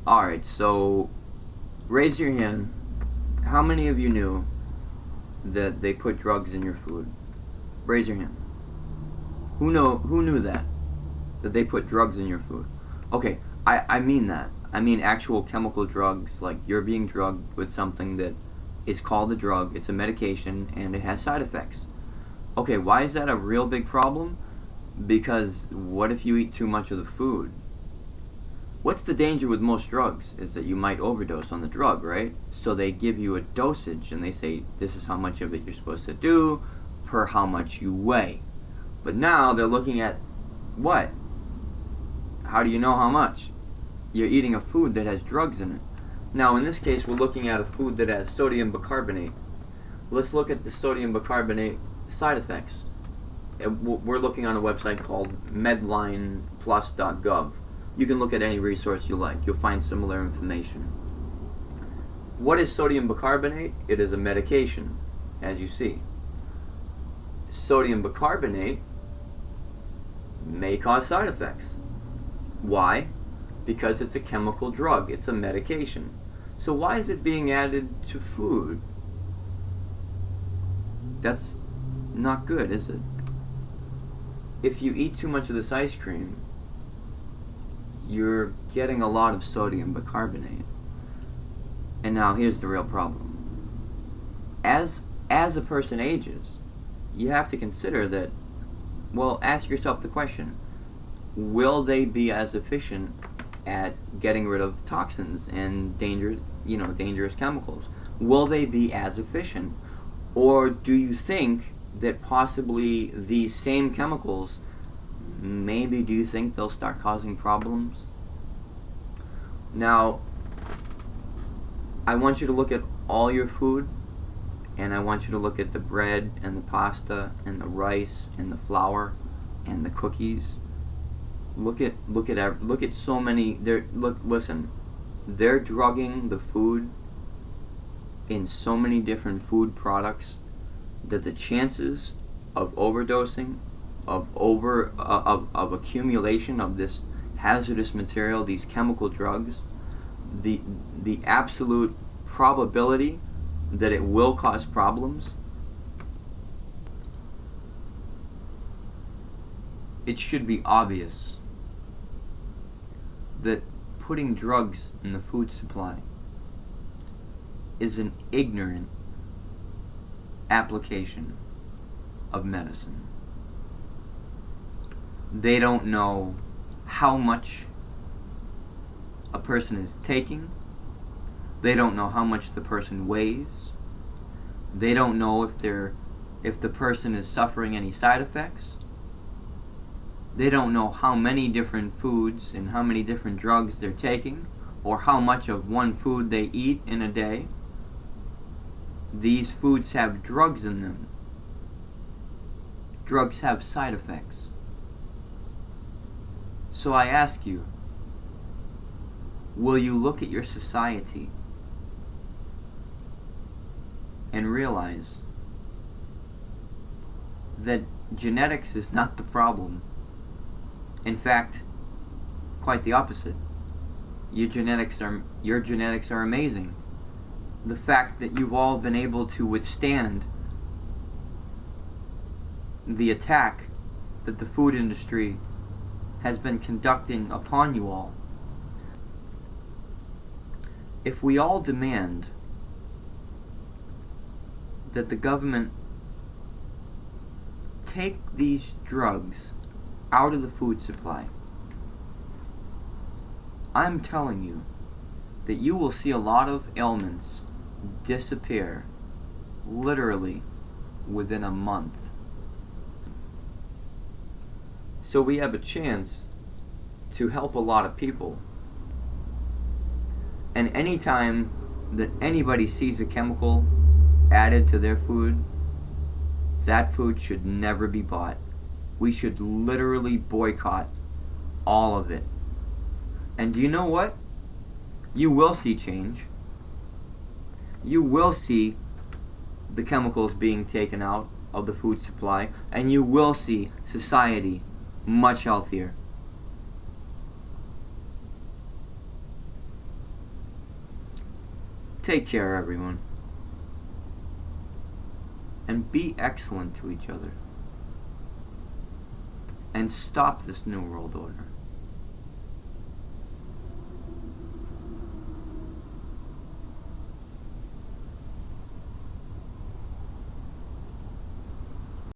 Alright, so raise your hand. How many of you knew that they put drugs in your food? Raise your hand. Who knew that? That they put drugs in your food? Okay, I mean that. I mean actual chemical drugs, like you're being drugged with something that is called a drug, it's a medication, and it has side effects. Okay, why is that a real big problem? Because what if you eat too much of the food? What's the danger with most drugs is that you might overdose on the drug, right? So they give you a dosage and they say this is how much of it you're supposed to do per how much you weigh. But now they're looking at what? How do you know how much? You're eating a food that has drugs in it. Now in this case we're looking at a food that has sodium bicarbonate. Let's look at the sodium bicarbonate side effects. We're looking on a website called medlineplus.gov. You can look at any resource you like. You'll find similar information. What is sodium bicarbonate? It is a medication, as you see. Sodium bicarbonate may cause side effects. Why? Because it's a chemical drug. It's a medication. So why is it being added to food? That's not good, is it? If you eat too much of this ice cream, you're getting a lot of sodium bicarbonate. And now here's the real problem. As a person ages, you have to consider that, well, ask yourself the question, will they be as efficient at getting rid of toxins and dangerous chemicals? Will they be as efficient? Or do you think that possibly these same chemicals, maybe do you think they'll start causing problems? Now, I want you to look at all your food, and I want you to look at the bread and the pasta and the rice and the flour and the cookies. Look at so many. Listen, they're drugging the food in so many different food products that the chances of overdosing, of accumulation of this hazardous material, these chemical drugs, the absolute probability that it will cause problems, it should be obvious that putting drugs in the food supply is an ignorant application of medicine. They don't know how much a person is taking. They don't know how much the person weighs. They don't know if the person is suffering any side effects. They don't know how many different foods and how many different drugs they're taking, or how much of one food they eat in a day. These foods have drugs in them. Drugs have side effects. So I ask you, will you look at your society and realize that genetics is not the problem? In fact, quite the opposite. Your genetics are amazing. The fact that you've all been able to withstand the attack that the food industry has been conducting upon you all. If we all demand that the government take these drugs out of the food supply, I'm telling you that you will see a lot of ailments disappear literally within a month. So we have a chance to help a lot of people. And anytime that anybody sees a chemical added to their food, that food should never be bought. We should literally boycott all of it. And do you know what? You will see change. You will see the chemicals being taken out of the food supply, and you will see society much healthier. Take care, everyone. And be excellent to each other. And stop this New World Order.